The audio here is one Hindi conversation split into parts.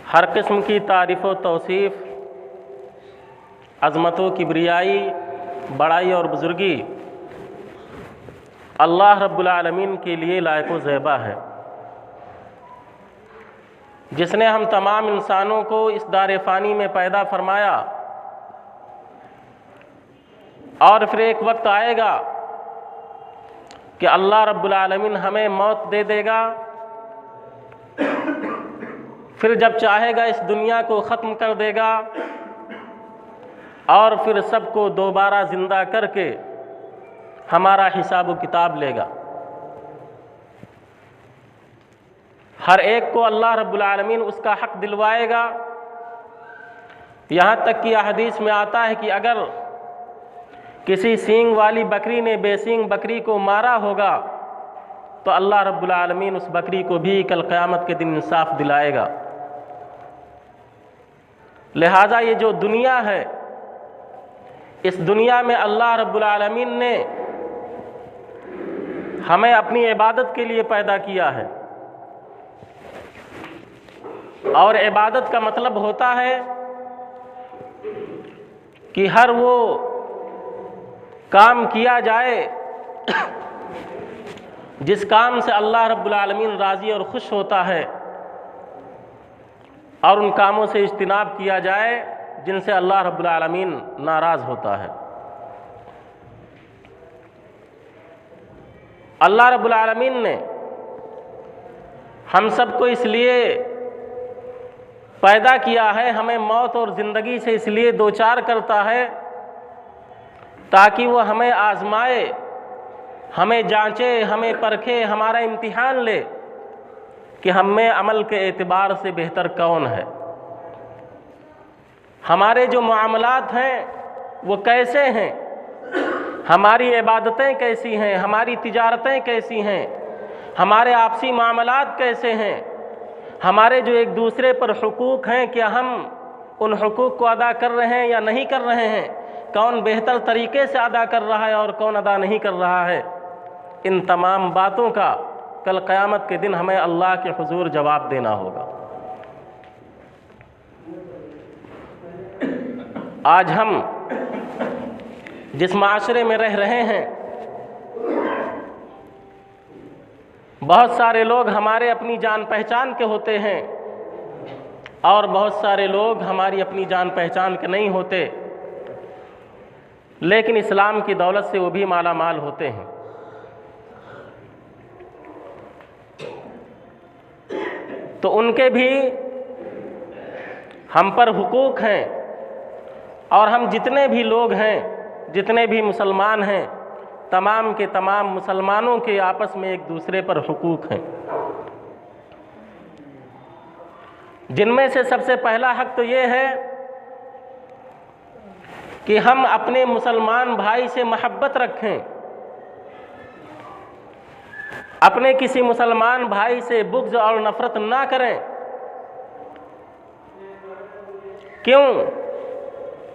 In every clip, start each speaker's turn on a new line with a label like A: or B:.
A: हर किस्म की तारीफ़ व तौसीफ़, अज़मत व किबरियाई, बड़ाई और बुज़ुर्गी अल्लाह रब्बुल आलमीन के लिए लायक व ज़ेबा है, जिसने हम तमाम इंसानों को इस दार फ़ानी में पैदा फरमाया और फिर एक वक्त आएगा कि अल्लाह रब्बुल आलमीन हमें मौत दे देगा। फिर जब चाहेगा इस दुनिया को ख़त्म कर देगा और फिर सबको दोबारा ज़िंदा करके हमारा हिसाब व किताब लेगा। हर एक को अल्लाह रब्बुल आलमीन उसका हक़ दिलवाएगा। यहाँ तक कि हदीस में आता है कि अगर किसी सींग वाली बकरी ने बेसींग बकरी को मारा होगा तो अल्लाह रब्बुल आलमीन उस बकरी को भी कल क़यामत के दिन इंसाफ दिलाएगा। लिहाजा ये जो दुनिया है, इस दुनिया में अल्लाह रब्बुल आलमीन ने हमें अपनी इबादत के लिए पैदा किया है और इबादत का मतलब होता है कि हर वो काम किया जाए जिस काम से अल्लाह रब्बुल आलमीन राज़ी और खुश होता है और उन कामों से इज्तिनाब किया जाए जिनसे अल्लाह रब्बुल आलमीन नाराज़ होता है। अल्लाह रब्बुल आलमीन ने हम सबको इसलिए पैदा किया है, हमें मौत और ज़िंदगी से इसलिए दो चार करता है ताकि वो हमें आज़माए, हमें जांचे, हमें परखे, हमारा इम्तिहान ले कि हम में अमल के एतबार से बेहतर कौन है, हमारे जो मामलात हैं वो कैसे हैं, हमारी इबादतें कैसी हैं, हमारी तिजारतें कैसी हैं, हमारे आपसी मामलात कैसे हैं, हमारे जो एक दूसरे पर हुकूक हैं क्या हम उन हुकूक को अदा कर रहे हैं या नहीं कर रहे हैं, कौन बेहतर तरीके से अदा कर रहा है और कौन अदा नहीं कर रहा है। इन तमाम बातों का कल क़यामत के दिन हमें अल्लाह के हुज़ूर जवाब देना होगा। आज हम जिस माशरे में रह रहे हैं, बहुत सारे लोग हमारे अपनी जान पहचान के होते हैं और बहुत सारे लोग हमारी अपनी जान पहचान के नहीं होते, लेकिन इस्लाम की दौलत से वो भी माला माल होते हैं। तो उनके भी हम पर हुकूक हैं और हम जितने भी लोग हैं, जितने भी मुसलमान हैं, तमाम के तमाम मुसलमानों के आपस में एक दूसरे पर हुकूक हैं, जिनमें से सबसे पहला हक़ तो ये है कि हम अपने मुसलमान भाई से मोहब्बत रखें, अपने किसी मुसलमान भाई से बुग़्ज़ और नफ़रत ना करें। क्यों?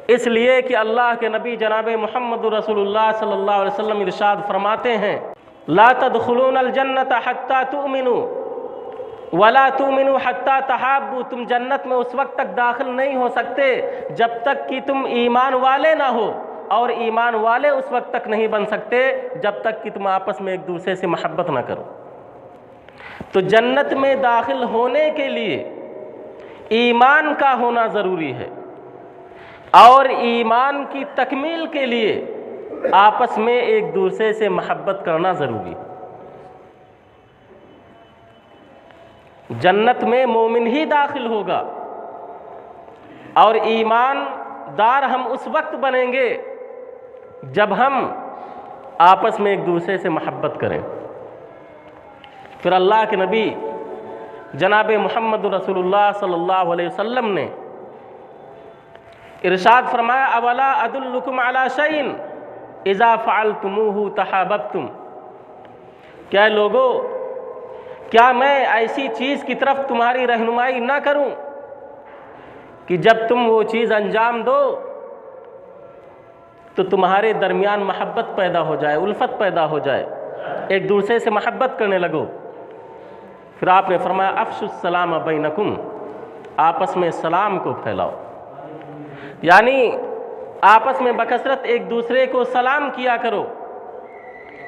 A: इसलिए कि अल्लाह के नबी जनाब मुहम्मद रसूलुल्लाह सल्लल्लाहु अलैहि वसल्लम इरशाद फरमाते हैं, ला तदखुलूनल जन्नत हत्ता तुमिनू वला तुमिनू हत्ता तहाब्बू। तुम जन्नत में उस वक्त तक दाखिल नहीं हो सकते जब तक कि तुम ईमान वाले ना हो, और ईमान वाले उस वक्त तक नहीं बन सकते जब तक कि तुम आपस में एक दूसरे से मोहब्बत ना करो। तो जन्नत में दाखिल होने के लिए ईमान का होना ज़रूरी है और ईमान की तकमील के लिए आपस में एक दूसरे से मोहब्बत करना ज़रूरी है। जन्नत में मोमिन ही दाखिल होगा और ईमानदार हम उस वक्त बनेंगे जब हम आपस में एक दूसरे से मोहब्बत करें। फिर अल्लाह के नबी जनाब मुहम्मद रसूलुल्लाह सल्लल्लाहु अलैहि वसल्लम ने इरशाद फरमाया, अवला अदुल्लुकुम अला शैइन इज़ा फ़अलतुमूहु तहाब्बतुम। क्या लोगो, क्या मैं ऐसी चीज़ की तरफ तुम्हारी रहनुमाई ना करूं कि जब तुम वो चीज़ अंजाम दो तो तुम्हारे दरमियान मोहब्बत पैदा हो जाए, उल्फत पैदा हो जाए, एक दूसरे से मोहब्बत करने लगो। फिर आपने फरमाया, अफ़शुस सलाम बैनकुम, आपस में सलाम को फैलाओ, यानी आपस में बकसरत एक दूसरे को सलाम किया करो,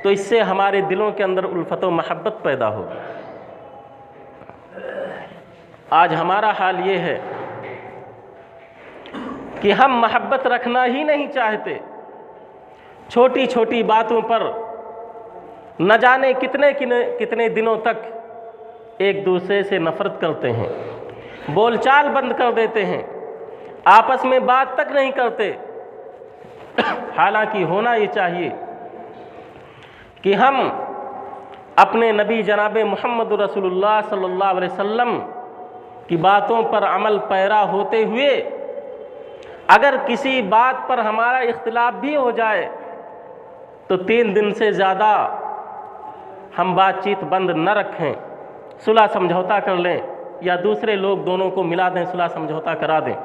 A: तो इससे हमारे दिलों के अंदर उल्फत व महब्बत पैदा होगी। आज हमारा हाल ये है कि हम महब्बत रखना ही नहीं चाहते, छोटी छोटी बातों पर न जाने कितने दिनों तक एक दूसरे से नफरत करते हैं, बोलचाल बंद कर देते हैं, आपस में बात तक नहीं करते। हालांकि होना ये चाहिए कि हम अपने नबी जनाब मोहम्मद रसूलुल्लाह सल्लल्लाहु अलैहि वसल्लम की बातों पर अमल पैरा होते हुए अगर किसी बात पर हमारा इख्तिलाफ भी हो जाए तो 3 दिन से ज़्यादा हम बातचीत बंद न रखें, सुलह समझौता कर लें या दूसरे लोग दोनों को मिला दें, सुलह समझौता करा दें।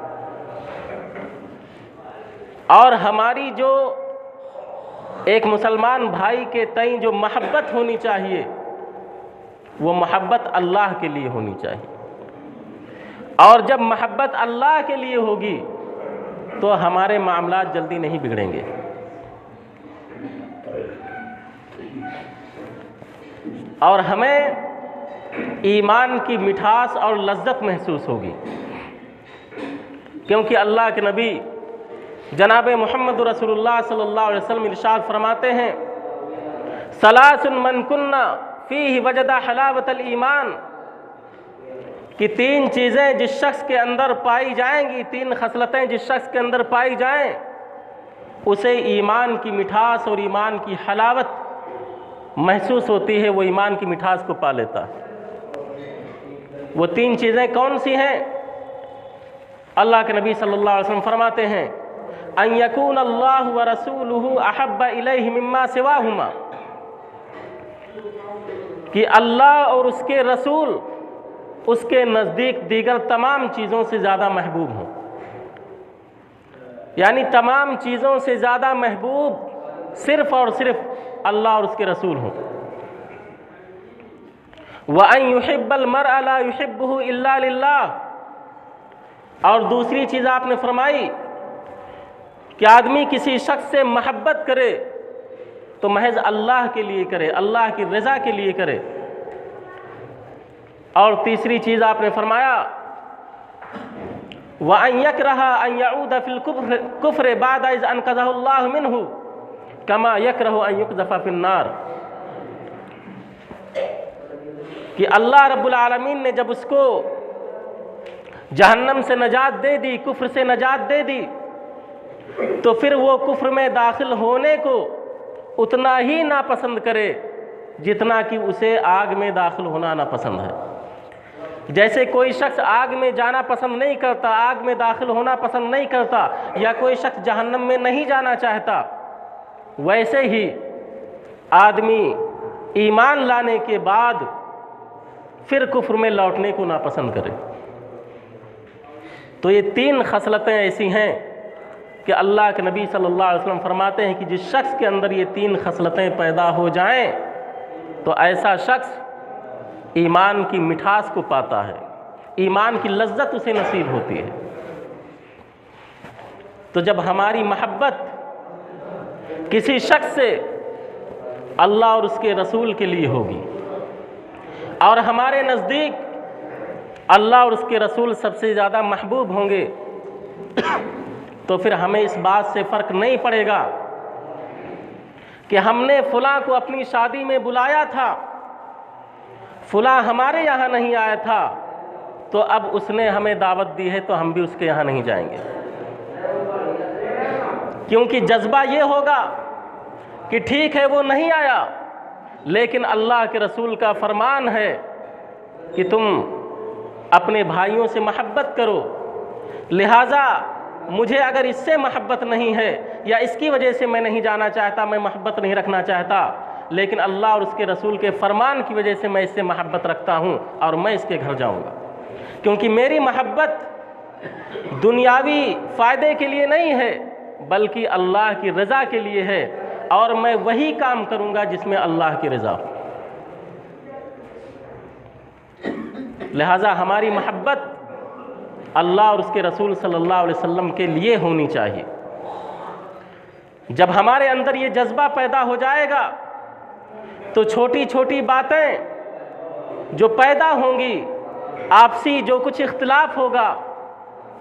A: और हमारी जो एक मुसलमान भाई के तई जो मोहब्बत होनी चाहिए वो मोहब्बत अल्लाह के लिए होनी चाहिए। और जब मोहब्बत अल्लाह के लिए होगी तो हमारे मामलात जल्दी नहीं बिगड़ेंगे। और हमें ईमान की मिठास और लज्जत महसूस होगी, क्योंकि अल्लाह के नबी जनाब मोहम्मद रसूलुल्लाह सल्लल्लाहु अलैहि वसल्लम इरशाद फरमाते हैं, सलासुन मन कुन्ना फीहि वजदा हलावतल ईमान, कि 3 चीज़ें जिस शख्स के अंदर पाई जाएंगी, 3 खसलतें जिस शख्स के अंदर पाई जाएं, उसे ईमान की मिठास और ईमान की हलावत महसूस होती है, वो ईमान की मिठास को पा लेता है। वो 3 चीज़ें कौन सी हैं? अल्लाह के नबी सल्लल्लाहु अलैहि वसल्लम फरमाते हैं, अन यकून अल्लाह व रसूलुहु अहब्बा इलैहि मिम्मा सिवाहुमा, कि अल्लाह और उसके रसूल उसके नज़दीक दीगर तमाम चीज़ों से ज़्यादा महबूब हों, यानी तमाम चीज़ों से ज़्यादा महबूब सिर्फ़ और सिर्फ अल्लाह और उसके रसूल हों। व अन युहिब्बल मरअ ला युहिब्बुहु इल्ला लिल्लाह, और दूसरी चीज़ आपने फरमाई कि आदमी किसी शख्स से मोहब्बत करे तो महज अल्लाह के लिए करे, अल्लाह की रज़ा के लिए करे। और तीसरी चीज़ आपने फरमाया, व अन यकरहा अन यऊद फिल कुफ्र बाद इज़ अनक़ज़हुल्लाहु मिन्हु कमा यकरहु अन युक़ज़फ़ फिन नार, कि अल्लाह रब्बुल आलमीन ने जब उसको जहन्नम से नजात दे दी, कुफ्र से नजात दे दी, तो फिर वो कुफ्र में दाखिल होने को उतना ही नापसंद करे जितना कि उसे आग में दाखिल होना नापसंद है। जैसे कोई शख्स आग में जाना पसंद नहीं करता, आग में दाखिल होना पसंद नहीं करता, या कोई शख्स जहन्नम में नहीं जाना चाहता, वैसे ही आदमी ईमान लाने के बाद फिर कुफ्र में लौटने को नापसंद करे। तो ये 3 खसलतें ऐसी हैं कि अल्लाह के नबी सल्लल्लाहु अलैहि वसल्लम फरमाते हैं कि जिस शख्स के अंदर ये 3 खसलतें पैदा हो जाएं तो ऐसा शख्स ईमान की मिठास को पाता है, ईमान की लज्जत उसे नसीब होती है। तो जब हमारी मोहब्बत किसी शख्स से अल्लाह और उसके रसूल के लिए होगी और हमारे नज़दीक अल्लाह और उसके रसूल सबसे ज़्यादा महबूब होंगे, तो फिर हमें इस बात से फ़र्क नहीं पड़ेगा कि हमने फ़ुलां को अपनी शादी में बुलाया था, फ़ुलां हमारे यहाँ नहीं आया था, तो अब उसने हमें दावत दी है तो हम भी उसके यहाँ नहीं जाएंगे। क्योंकि जज्बा ये होगा कि ठीक है वो नहीं आया, लेकिन अल्लाह के रसूल का फरमान है कि तुम अपने भाइयों से मोहब्बत करो, लिहाजा मुझे अगर इससे मोहब्बत नहीं है या इसकी वजह से मैं नहीं जाना चाहता, मैं मोहब्बत नहीं रखना चाहता, लेकिन अल्लाह और उसके रसूल के फरमान की वजह से मैं इससे मोहब्बत रखता हूँ और मैं इसके घर जाऊँगा। क्योंकि मेरी मोहब्बत दुनियावी फ़ायदे के लिए नहीं है बल्कि अल्लाह की रज़ा के लिए है, और मैं वही काम करूँगा जिसमें अल्लाह की रज़ा हो। लिहाजा हमारी मोहब्बत अल्लाह और उसके रसूल सल्लल्लाहु अलैहि वसल्लम के लिए होनी चाहिए। जब हमारे अंदर ये जज्बा पैदा हो जाएगा तो छोटी छोटी बातें जो पैदा होंगी, आपसी जो कुछ इख्तिलाफ होगा,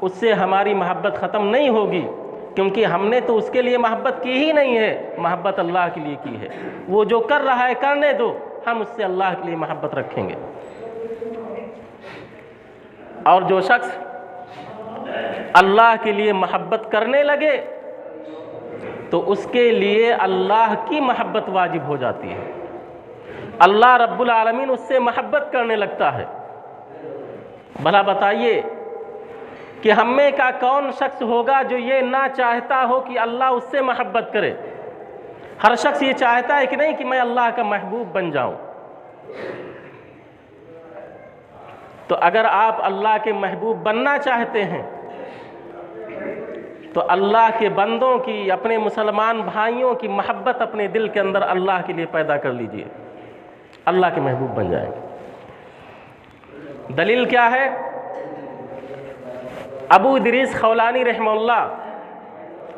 A: उससे हमारी मोहब्बत ख़त्म नहीं होगी, क्योंकि हमने तो उसके लिए मोहब्बत की ही नहीं है, मोहब्बत अल्लाह के लिए की है। वो जो कर रहा है करने दो, हम उससे अल्लाह के लिए मोहब्बत रखेंगे। और जो शख्स अल्लाह के लिए मोहब्बत करने लगे तो उसके लिए अल्लाह की मोहब्बत वाजिब हो जाती है। अल्लाह रब्बुल आलमीन उससे मोहब्बत करने लगता है। भला बताइए कि हम में का कौन शख्स होगा जो ये ना चाहता हो कि अल्लाह उससे मोहब्बत करे। हर शख्स ये चाहता है कि नहीं कि मैं अल्लाह का महबूब बन जाऊं। तो अगर आप अल्लाह के महबूब बनना चाहते हैं तो अल्लाह के बंदों की, अपने मुसलमान भाइयों की मोहब्बत अपने दिल के अंदर अल्लाह के लिए पैदा कर लीजिए, अल्लाह के महबूब बन जाएंगे। दलील क्या है? अबू इदरीस खौलानी रहमहुल्लाह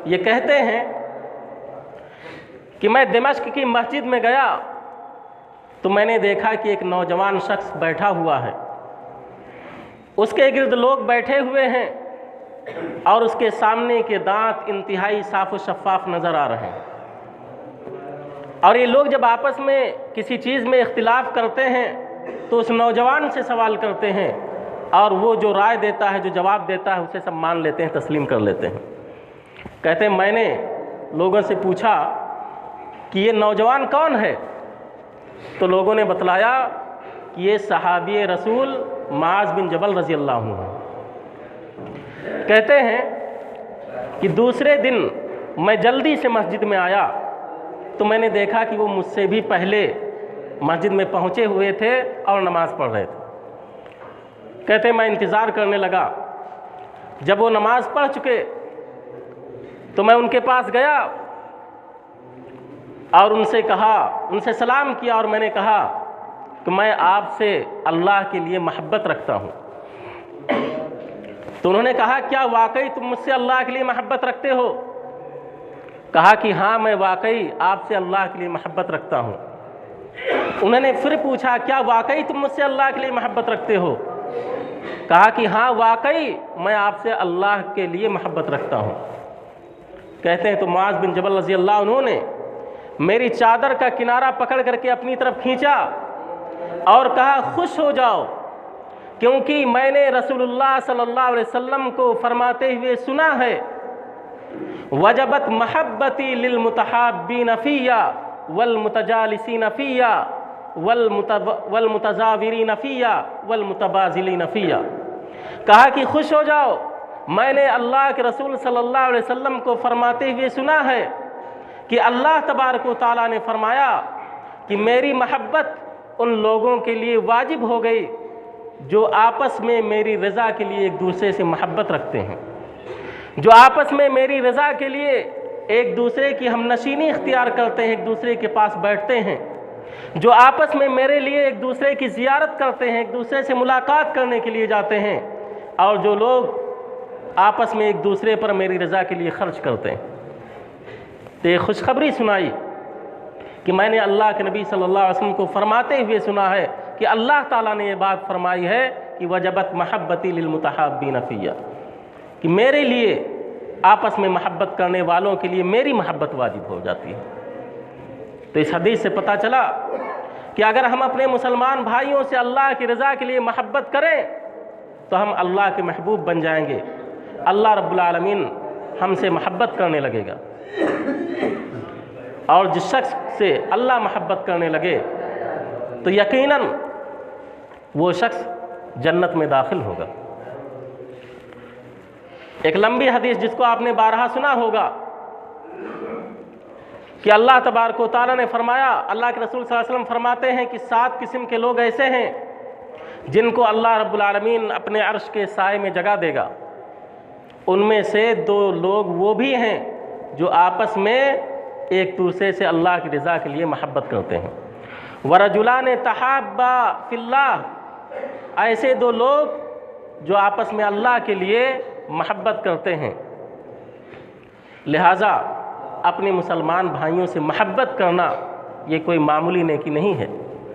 A: ये कहते हैं कि मैं दिमश्क की मस्जिद में गया तो मैंने देखा कि एक नौजवान शख्स बैठा हुआ है, उसके गिर्द लोग बैठे हुए हैं और उसके सामने के दांत इंतहाई साफ व शफ़ाफ नज़र आ रहे हैं। और ये लोग जब आपस में किसी चीज़ में इख्तिलाफ करते हैं तो उस नौजवान से सवाल करते हैं और वो जो राय देता है, जो जवाब देता है, उसे सब मान लेते हैं, तस्लीम कर लेते हैं। कहते हैं मैंने लोगों से पूछा कि ये नौजवान कौन है, तो लोगों ने बतलाया कि ये सहाबी रसूल मुआज़ बिन जबल रज़ी अल्लाह अन्हु हैं। कहते हैं कि दूसरे दिन मैं जल्दी से मस्जिद में आया तो मैंने देखा कि वो मुझसे भी पहले मस्जिद में पहुँचे हुए थे और नमाज़ पढ़ रहे थे। कहते हैं मैं इंतज़ार करने लगा। जब वो नमाज़ पढ़ चुके तो मैं उनके पास गया और उनसे कहा, उनसे सलाम किया और मैंने कहा कि मैं आपसे अल्लाह के लिए मोहब्बत रखता हूँ। तो उन्होंने कहा क्या वाकई तुम मुझसे अल्लाह के लिए मोहब्बत रखते हो? कहा कि हाँ, मैं वाकई आपसे अल्लाह के लिए मोहब्बत रखता हूँ। उन्होंने फिर पूछा क्या वाकई तुम मुझसे अल्लाह के लिए मोहब्बत रखते हो? कहा कि हाँ, वाकई मैं आपसे अल्लाह के लिए मोहब्बत रखता हूँ। कहते हैं तो मुआज़ बिन जबल रज़ी अल्लाह अन्हु ने मेरी चादर का किनारा पकड़ करके अपनी तरफ खींचा और कहा खुश हो जाओ, क्योंकि मैंने रसूलुल्लाह सल्लल्लाहु अलैहि वसल्लम को फरमाते हुए सुना है वजबत महब्बती लिल मुतहाब्बीन फ़िय्या वल मुतजालिसीन फ़िय्या वल मुतज़ाविरीन फ़िय्या वल मुतबाज़िलीन फ़िय्या। कहा कि खुश हो जाओ, मैंने अल्लाह के रसूल सल्लल्लाहु अलैहि वसल्लम को फरमाते हुए सुना है कि अल्लाह तबारक व तआला ने फरमाया कि मेरी महब्बत उन लोगों के लिए वाजिब हो गई जो आपस में मेरी रज़ा के लिए एक दूसरे से मोहब्बत रखते हैं, जो आपस में मेरी रज़ा के लिए एक दूसरे की हमनशीनी इख्तियार करते हैं, एक दूसरे के पास बैठते हैं, जो आपस में मेरे लिए एक दूसरे की ज़ियारत करते हैं, एक दूसरे से मुलाकात करने के लिए जाते हैं, और जो लोग आपस में एक दूसरे पर मेरी रज़ा के लिए ख़र्च करते हैं। तो ये खुशखबरी सुनाई कि मैंने अल्लाह के नबी सल्लल्लाहु अलैहि वसल्लम को फरमाते हुए सुना है कि अल्लाह ताला ने ये बात फरमाई है कि वजबत महब्बती लिल मुतहाब्बीन फ़िय्या, कि मेरे लिए आपस में मोहब्बत करने वालों के लिए मेरी मोहब्बत वाजिब हो जाती है। तो इस हदीस से पता चला कि अगर हम अपने मुसलमान भाइयों से अल्लाह की रज़ा के लिए मोहब्बत करें तो हम अल्लाह के महबूब बन जाएंगे, अल्लाह रब्बुल आलमीन हमसे मोहब्बत करने लगेगा। और जिस शख्स से अल्लाह मोहब्बत करने लगे तो यकीनन वो शख्स जन्नत में दाखिल होगा। एक लंबी हदीस जिसको आपने बारहा सुना होगा कि अल्लाह तबारक व तआला ने फरमाया, अल्लाह के रसूल सल्लल्लाहु अलैहि वसल्लम फरमाते हैं कि 7 किस्म के लोग ऐसे हैं जिनको अल्लाह रब्बुल आलमीन अपने अर्श के साए में जगह देगा। उनमें से 2 लोग वो भी हैं जो आपस में एक दूसरे से अल्लाह की रज़ा के लिए मोहब्बत करते हैं। वरजुलान तहाब्बा फिल्लाह, ऐसे 2 लोग जो आपस में अल्लाह के लिए मोहब्बत करते हैं। लिहाजा अपने मुसलमान भाइयों से मोहब्बत करना ये कोई मामूली नेकी नहीं है,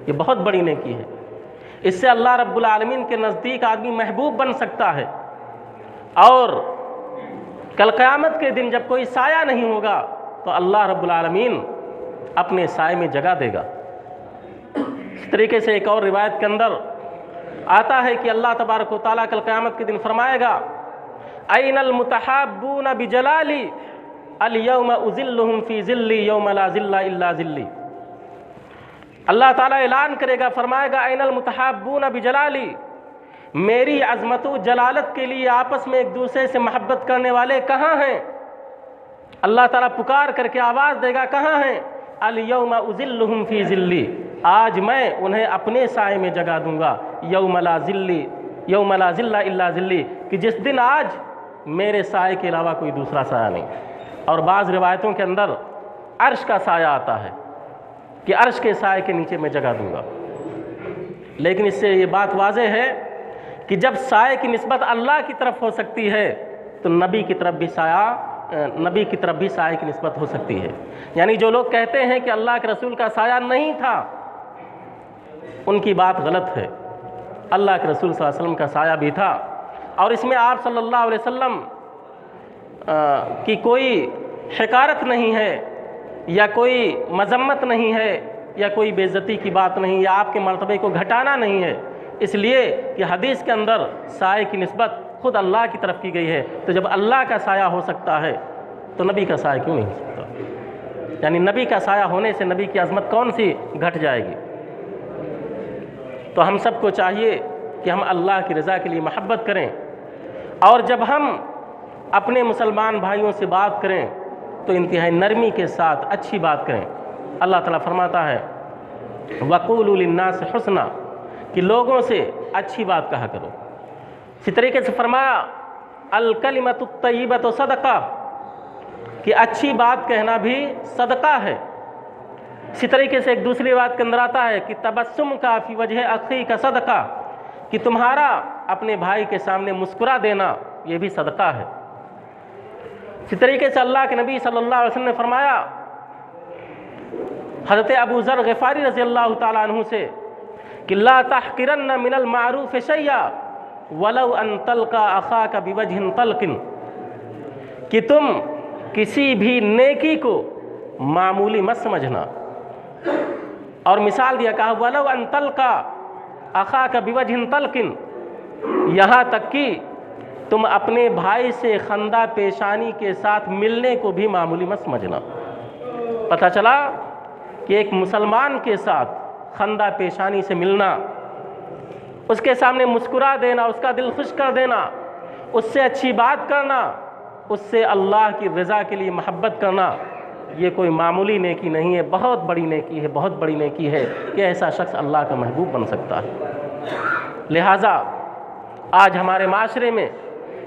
A: ये बहुत बड़ी नेकी है। इससे अल्लाह रब्बुल आलमीन के नज़दीक आदमी महबूब बन सकता है और कल क़यामत के दिन जब कोई साया नहीं होगा तो अल्लाह रब्बुल आलमीन अपने साए में जगह देगा। इस तरीके से एक और रिवायत के अंदर आता है कि अल्लाह तबारक व तआला कल क़यामत के दिन फरमाएगा, ऐनल मुतहाब्बून बिजलाली अल यौम उज़िल्लुहुम फ़ी ज़िल्ली यौम ला ज़िल्ला इल्ला ज़िल्ली। अल्लाह ताला ऐलान करेगा, फरमाएगा, ऐनल मुतहाब्बून बिजलाली, मेरी अज़मत जलालत के लिए आपस में एक दूसरे से मोहब्बत करने वाले कहाँ हैं? अल्लाह ताला पुकार करके आवाज़ देगा, कहाँ हैं? अल यौम उज़िल्लुहुम फ़ी ज़िल्ली, आज मैं उन्हें अपने साए में जगह दूंगा। यौम ला ज़िल्ला इल्ला ज़िल्ली, कि जिस दिन आज मेरे साए के अलावा कोई दूसरा साया नहीं। और बाज़ रिवायतों के अंदर अर्श का साया आता है कि अर्श के साए के नीचे मैं जगह दूंगा। लेकिन इससे ये बात वाज़ेह है कि जब साए की निस्बत अल्लाह की तरफ हो सकती है तो नबी की तरफ भी साए की निस्बत हो सकती है। यानी जो लोग कहते हैं कि अल्लाह के रसूल का साया नहीं था, उनकी बात गलत है। अल्लाह के रसूल सल्लल्लाहु अलैहि वसल्लम का साया भी था और इसमें आप सल्लल्लाहु अलैहि वसल्लम की कोई हिकारत नहीं है या कोई मजम्मत नहीं है या कोई बेइज्जती की बात नहीं या आपके मर्तबे को घटाना नहीं है, इसलिए कि हदीस के अंदर साए की निस्बत खुद अल्लाह की तरफ की गई है। तो जब अल्लाह का साया हो सकता है तो नबी का साया क्यों नहीं हो सकता? यानी नबी का साया होने से नबी की अज़मत कौन सी घट जाएगी? तो हम सबको चाहिए कि हम अल्लाह की रज़ा के लिए मोहब्बत करें और जब हम अपने मुसलमान भाइयों से बात करें तो इंतहाई नरमी के साथ अच्छी बात करें। अल्लाह ताला फरमाता है, वक़ूलू लिन्नास हुस्ना, कि लोगों से अच्छी बात कहा करो। इसी तरीके से फरमाया, अल कलिमतु तय्यिबतु सदका, कि अच्छी बात कहना भी सदका है। इसी तरीके से एक दूसरी बात के अंदर आता है कि तबस्सुम का फी वजह अखी का सदका, कि तुम्हारा अपने भाई के सामने मुस्कुरा देना ये भी सदका है। इसी तरीके से अल्लाह के नबी सल्लल्लाहु अलैहि वसल्लम ने फरमाया हज़रत अबू ज़र ग़िफ़ारी रज़ी अल्लाह ताला अन्हु से कि ला तहक़िरन्न मिनल मारूफ़ शैया वलौ अन तल्क़ा अख़ाका बिवजहिन तल्क़िन, कि तुम किसी भी नेकी को मामूली मत समझना। और मिसाल दिया, कहा वलौ अन तल्क़ा अख़ाका बिवजहिन तल्क़िन, यहाँ तक कि तुम अपने भाई से खंदा पेशानी के साथ मिलने को भी मामूली मत समझना। पता चला कि एक मुसलमान के साथ खंदा पेशानी से मिलना, उसके सामने मुस्कुरा देना, उसका दिल खुश कर देना, उससे अच्छी बात करना, उससे अल्लाह की रज़ा के लिए मोहब्बत करना, ये कोई मामूली नेकी नहीं है, बहुत बड़ी नेकी है, बहुत बड़ी नेकी है कि ऐसा शख्स अल्लाह का महबूब बन सकता है। लिहाजा आज हमारे माशरे में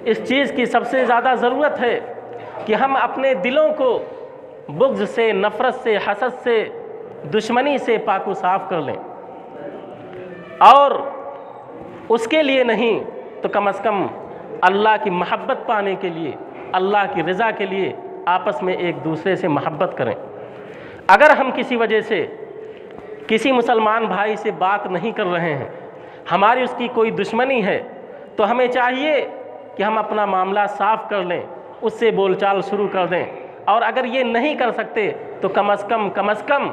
A: इस चीज़ की सबसे ज़्यादा ज़रूरत है कि हम अपने दिलों को बुग़्ज़ से, नफ़रत से, हसद से, दुश्मनी से पाक साफ़ कर लें और उसके लिए नहीं तो कम से कम अल्लाह की मोहब्बत पाने के लिए, अल्लाह की रज़ा के लिए आपस में एक दूसरे से मोहब्बत करें। अगर हम किसी वजह से किसी मुसलमान भाई से बात नहीं कर रहे हैं, हमारी उसकी कोई दुश्मनी है, तो हमें चाहिए कि हम अपना मामला साफ़ कर लें, उससे बोलचाल शुरू कर दें। और अगर ये नहीं कर सकते तो कम से कम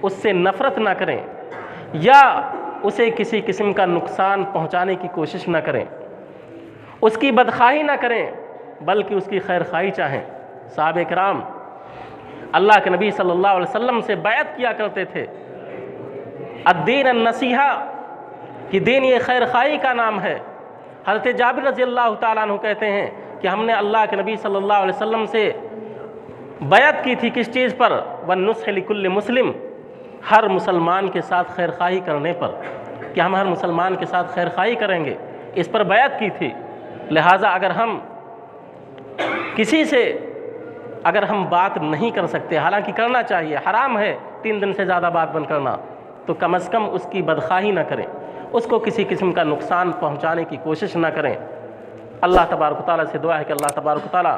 A: उससे नफ़रत ना करें या उसे किसी किस्म का नुकसान पहुंचाने की कोशिश ना करें, उसकी बदखाही ना करें, बल्कि उसकी खैर खाई चाहें। साहबे किराम अल्लाह के नबी सल्लल्लाहु अलैहि वसल्लम से बैत किया करते थे। अद्दीन अन्नसीहा, कि दीन ये खैर खाई का नाम है। हज़रत जाबिर रज़ी अल्लाह ताला अन्हु कहते हैं कि हमने अल्लाह के नबी सल्लल्लाहु अलैहि वसल्लम से बैत की थी, किस चीज़ पर? वन्नुस्ह लिकुल्लि मुस्लिम, हर मुसलमान के साथ खैर खाई करने पर, कि हम हर मुसलमान के साथ खैर खाई करेंगे, इस पर बैत की थी। लिहाजा अगर हम किसी से अगर हम बात नहीं कर सकते, हालांकि करना चाहिए, हराम है 3 दिन से ज़्यादा बात बंद करना, तो कम से कम उसकी बदखाही ना करें, उसको किसी किस्म का नुकसान पहुँचाने की कोशिश ना करें। अल्लाह तबारक व तआला से दुआ है कि अल्लाह तबारक व तआला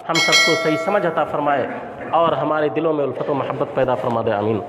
A: हम सबको सही समझ अता फरमाए और हमारे दिलों में उल्फत व मोहब्बत पैदा फरमा दे। आमीन।